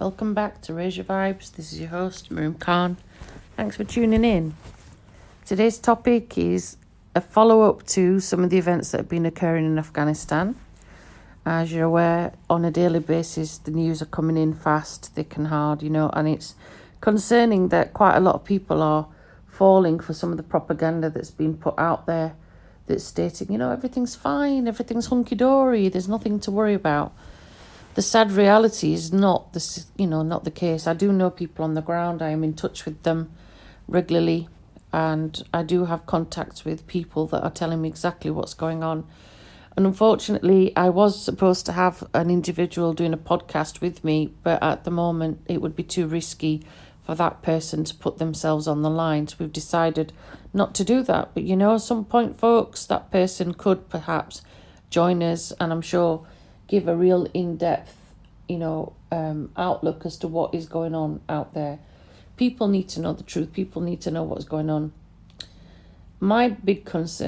Welcome back to Raise Your Vibes. This is your host, Miriam. Thanks for tuning in. Today's topic is a follow-up to some of the events that have been occurring in Afghanistan. As you're aware, on a daily basis, the news are coming in fast, thick and hard, and it's concerning that quite a lot of people are falling for some of the propaganda that's been put out there that's stating, everything's fine, everything's hunky-dory, there's nothing to worry about. The sad reality is not the case. I do know people on the ground. I am in touch with them regularly, and I do have contacts with people that are telling me exactly what's going on. And unfortunately, I was supposed to have an individual doing a podcast with me, but at the moment it would be too risky for that person to put themselves on the line. So we've decided not to do that. But at some point, folks, that person could perhaps join us, and I'm sure give a real in-depth, outlook as to what is going on out there. People need to know the truth. People need to know what's going on. My biggest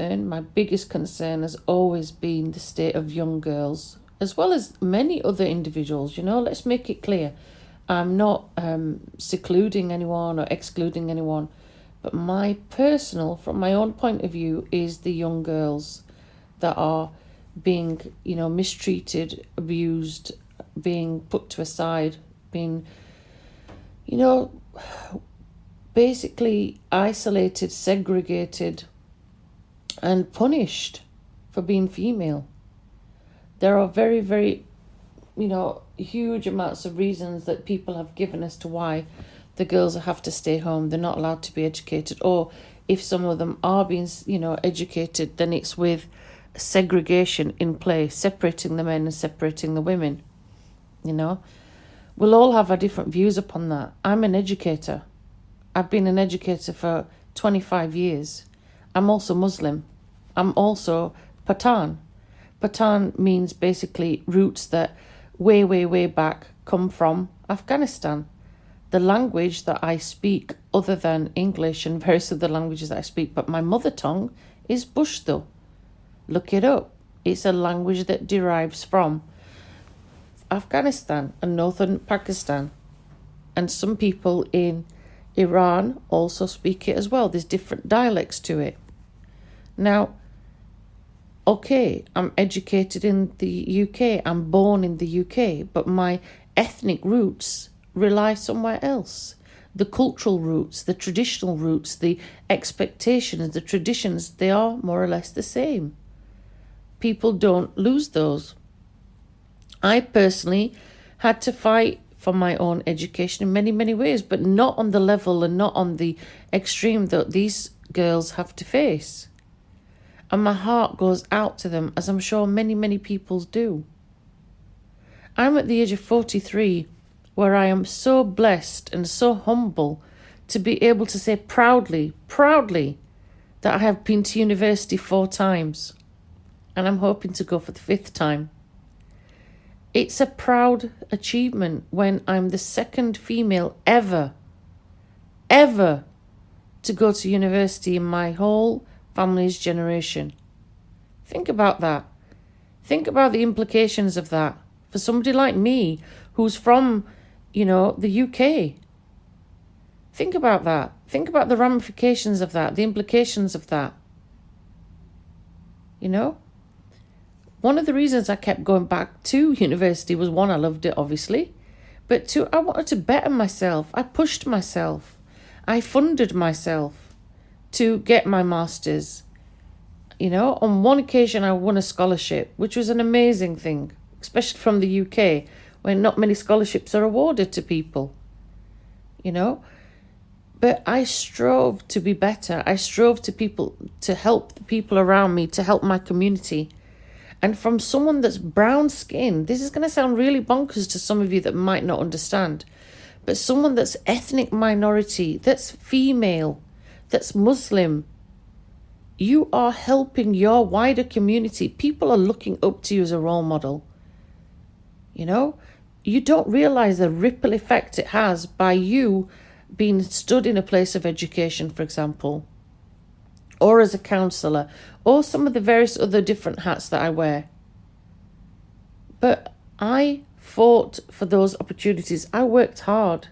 concern has always been the state of young girls, as well as many other individuals. Let's make it clear. I'm not secluding anyone or excluding anyone, but from my own point of view, is the young girls that are being, mistreated, abused, being put to a side, being, basically isolated, segregated, and punished for being female. There are very, very, huge amounts of reasons that people have given as to why the girls have to stay home. They're not allowed to be educated, or if some of them are being, educated, then it's with segregation in place, separating the men and separating the women. We'll all have our different views upon that. I'm an educator. I've been an educator for 25 years. I'm also Muslim. I'm also Pathan. Pathan means basically roots that way, way, way back come from Afghanistan. The language that I speak, other than English and various other languages that I speak, but my mother tongue is Pashto. Look it up. It's a language that derives from Afghanistan and northern Pakistan. And some people in Iran also speak it as well. There's different dialects to it. Now, okay, I'm educated in the UK. I'm born in the UK, but my ethnic roots rely somewhere else. The cultural roots, the traditional roots, the expectations, the traditions, they are more or less the same. People don't lose those. I personally had to fight for my own education in many, many ways, but not on the level and not on the extreme that these girls have to face. And my heart goes out to them, as I'm sure many, many people do. I'm at the age of 43, where I am so blessed and so humble to be able to say proudly, that I have been to university 4 times. And I'm hoping to go for the 5th time. It's a proud achievement when I'm the second female ever to go to university in my whole family's generation. Think about that. Think about the implications of that for somebody like me who's from, the UK. Think about that. Think about the ramifications of that, the implications of that. One of the reasons I kept going back to university was, 1, I loved it, obviously. But 2, I wanted to better myself. I pushed myself. I funded myself to get my master's. On one occasion I won a scholarship, which was an amazing thing, especially from the UK, where not many scholarships are awarded to people. But I strove to be better. I strove to help the people around me, to help my community. And from someone that's brown-skinned, this is going to sound really bonkers to some of you that might not understand, but someone that's ethnic minority, that's female, that's Muslim, you are helping your wider community. People are looking up to you as a role model. You don't realize the ripple effect it has by you being stood in a place of education, for example, or as a counsellor, or some of the various other different hats that I wear. But I fought for those opportunities. I worked hard.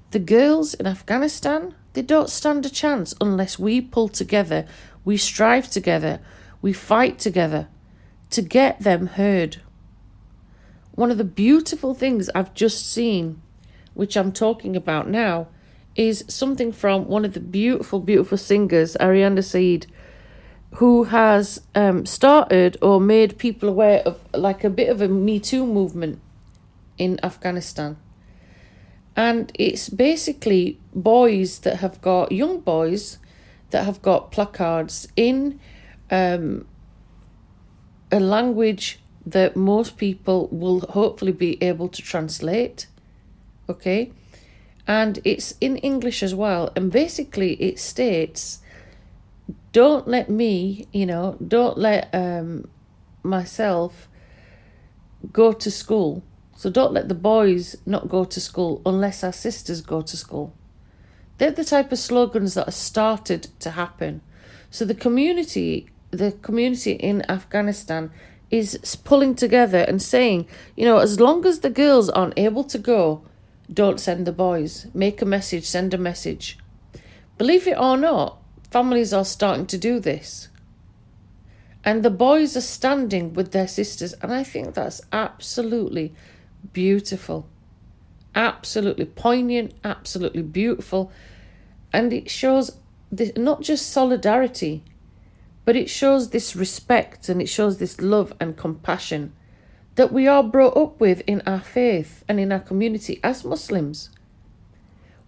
The girls in Afghanistan, they don't stand a chance unless we pull together, we strive together, we fight together to get them heard. One of the beautiful things I've just seen, which I'm talking about now, is something from one of the beautiful, beautiful singers, Aryanna Syeed, who has started or made people aware of like a bit of a Me Too movement in Afghanistan. And it's basically boys that have got, young boys that have got placards in a language that most people will hopefully be able to translate. Okay? And it's in English as well. And basically it states, don't let me, don't let myself go to school. So don't let the boys not go to school unless our sisters go to school. They're the type of slogans that are started to happen. So the community in Afghanistan is pulling together and saying, as long as the girls aren't able to go, don't send the boys. Make a message, send a message. Believe it or not, families are starting to do this. And the boys are standing with their sisters. And I think that's absolutely beautiful. Absolutely poignant, absolutely beautiful. And it shows this, not just solidarity, but it shows this respect and it shows this love and compassion that we are brought up with in our faith and in our community as Muslims.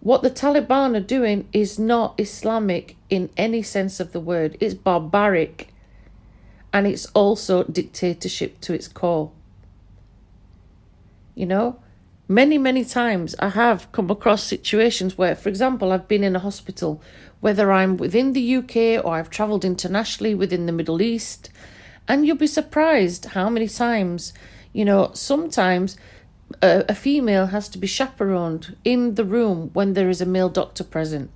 What the Taliban are doing is not Islamic in any sense of the word. It's barbaric. And it's also dictatorship to its core. Many, many times I have come across situations where, for example, I've been in a hospital, whether I'm within the UK or I've travelled internationally within the Middle East, and you'll be surprised how many times, sometimes a female has to be chaperoned in the room when there is a male doctor present.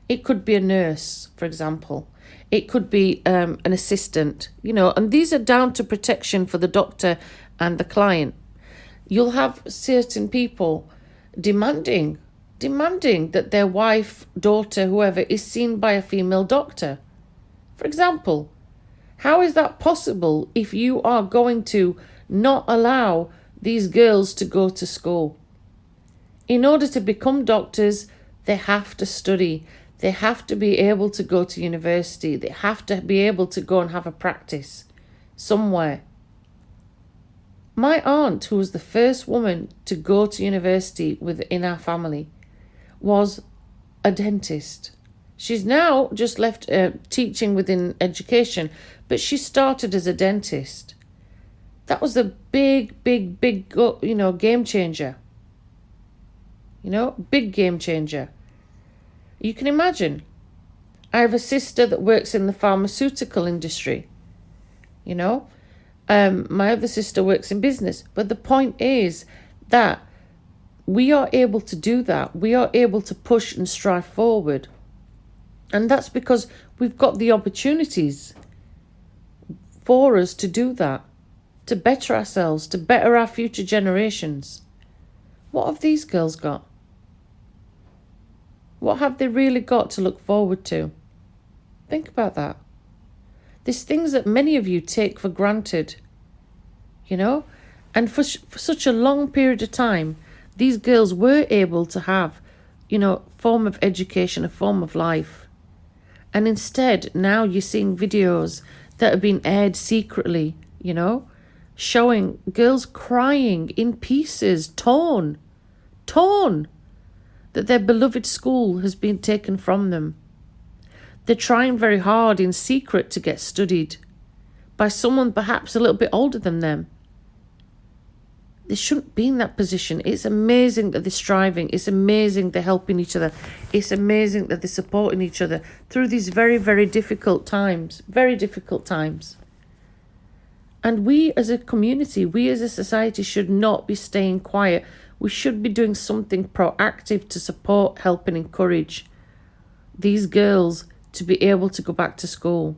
It could be a nurse, for example. It could be an assistant, and these are down to protection for the doctor and the client. You'll have certain people demanding that their wife, daughter, whoever is seen by a female doctor. For example, how is that possible if you are going to not allow these girls to go to school? In order to become doctors, they have to study. They have to be able to go to university. They have to be able to go and have a practice somewhere. My aunt, who was the first woman to go to university within our family, was a dentist. She's now just left teaching within education, but she started as a dentist. That was a big, game changer. Big game changer. You can imagine. I have a sister that works in the pharmaceutical industry. My other sister works in business. But the point is that we are able to do that. We are able to push and strive forward. And that's because we've got the opportunities for us to do that, to better ourselves, to better our future generations. What have these girls got? What have they really got to look forward to? Think about that. There's things that many of you take for granted, and for such a long period of time, these girls were able to have, form of education, a form of life. And instead, now you're seeing videos that are being aired secretly, showing girls crying in pieces, torn, that their beloved school has been taken from them. They're trying very hard in secret to get studied by someone perhaps a little bit older than them. They shouldn't be in that position. It's amazing that they're striving. It's amazing they're helping each other. It's amazing that they're supporting each other through these very, very difficult times. Very difficult times. And we as a community, we as a society should not be staying quiet. We should be doing something proactive to support, help and encourage these girls to be able to go back to school.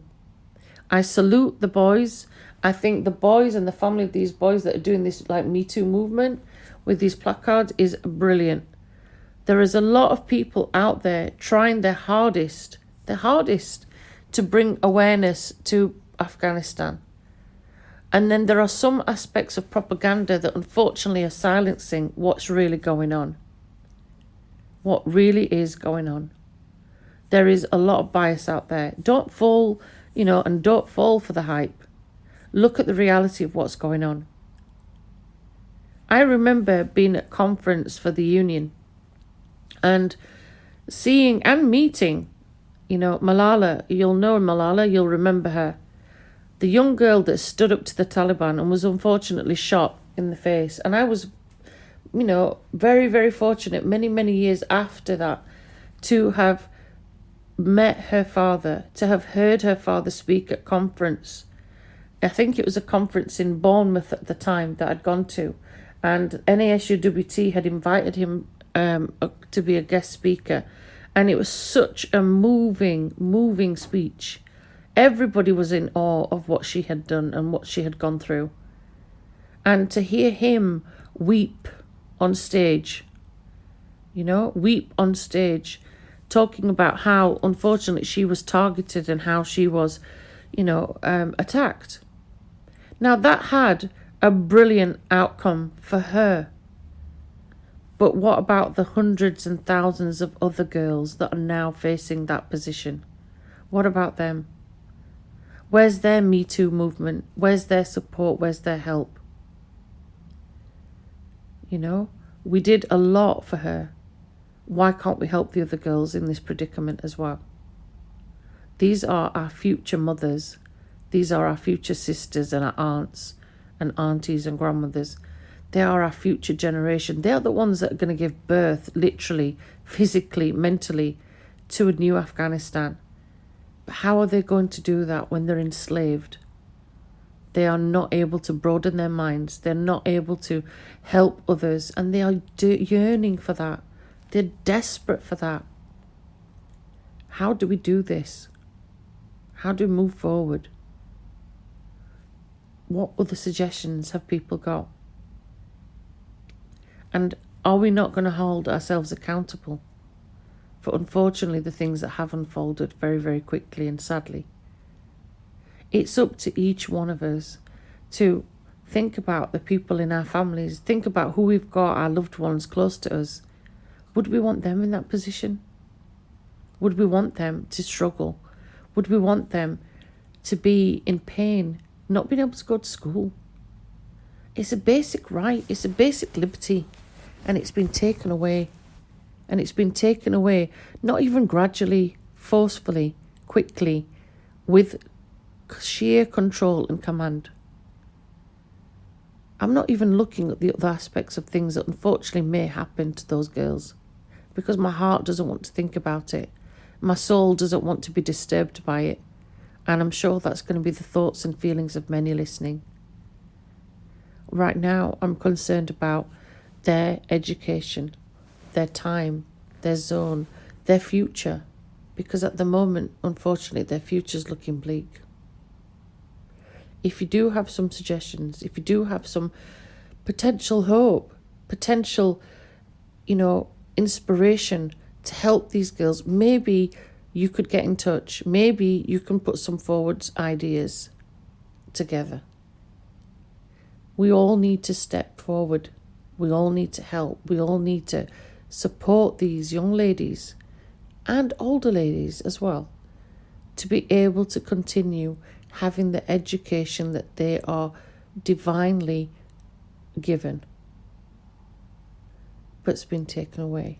I salute the boys. I think the boys and the family of these boys that are doing this like Me Too movement with these placards is brilliant. There is a lot of people out there trying their hardest to bring awareness to Afghanistan. And then there are some aspects of propaganda that unfortunately are silencing what's really going on. What really is going on. There is a lot of bias out there. Don't fall, and don't fall for the hype. Look at the reality of what's going on. I remember being at a conference for the union and seeing and meeting, Malala. You'll know Malala, you'll remember her. The young girl that stood up to the Taliban and was unfortunately shot in the face. And I was, very, very fortunate many, many years after that to have met her father, to have heard her father speak at conference. I think it was a conference in Bournemouth at the time that I'd gone to. And NASUWT had invited him to be a guest speaker. And it was such a moving speech. Everybody was in awe of what she had done and what she had gone through. And to hear him weep on stage, talking about how unfortunately she was targeted and how she was, attacked. Now that had a brilliant outcome for her. But what about the hundreds and thousands of other girls that are now facing that position? What about them? Where's their Me Too movement? Where's their support? Where's their help? We did a lot for her. Why can't we help the other girls in this predicament as well? These are our future mothers. These are our future sisters and our aunts and aunties and grandmothers. They are our future generation. They are the ones that are going to give birth, literally, physically, mentally, to a new Afghanistan. But how are they going to do that when they're enslaved? They are not able to broaden their minds. They're not able to help others. And they are yearning for that. They're desperate for that. How do we do this? How do we move forward? What other suggestions have people got? And are we not going to hold ourselves accountable for, unfortunately, the things that have unfolded very, very quickly and sadly? It's up to each one of us to think about the people in our families, think about who we've got, our loved ones close to us. Would we want them in that position? Would we want them to struggle? Would we want them to be in pain, not being able to go to school? It's a basic right, it's a basic liberty, and it's been taken away. And it's been taken away, not even gradually, forcefully, quickly, with sheer control and command. I'm not even looking at the other aspects of things that unfortunately may happen to those girls, because my heart doesn't want to think about it. My soul doesn't want to be disturbed by it. And I'm sure that's going to be the thoughts and feelings of many listening. Right now, I'm concerned about their education, their time, their zone, their future. Because at the moment, unfortunately, their future's looking bleak. If you do have some suggestions, if you do have some potential hope, potential, inspiration to help these girls, maybe you could get in touch. Maybe you can put some forward ideas together. We all need to step forward. We all need to help. We all need to support these young ladies and older ladies as well to be able to continue having the education that they are divinely given, but it's been taken away.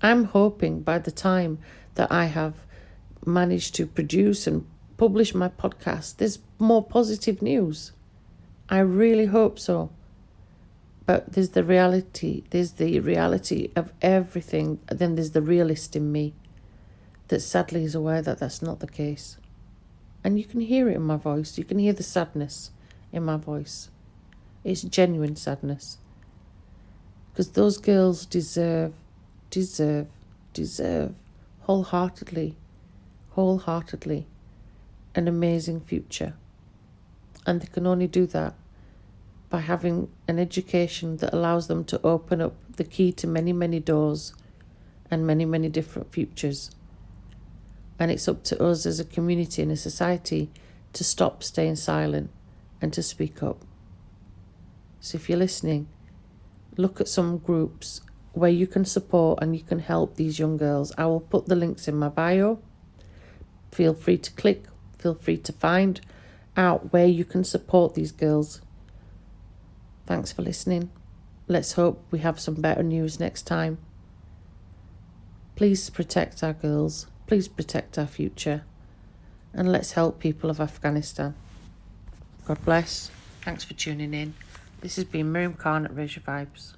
I'm hoping by the time that I have managed to produce and publish my podcast, there's more positive news. I really hope so. But there's the reality of everything. Then there's the realist in me that sadly is aware that that's not the case. And you can hear it in my voice. You can hear the sadness in my voice. It's genuine sadness. Because those girls deserve wholeheartedly an amazing future. And they can only do that by having an education that allows them to open up the key to many, many doors and many, many different futures. And it's up to us as a community and a society to stop staying silent and to speak up. So if you're listening, look at some groups where you can support and you can help these young girls. I will put the links in my bio. Feel free to click, feel free to find out where you can support these girls. Thanks for listening. Let's hope we have some better news next time. Please protect our girls. Please protect our future. And let's help people of Afghanistan. God bless. Thanks for tuning in. This has been Miriam Khan at Raise Your Vibes.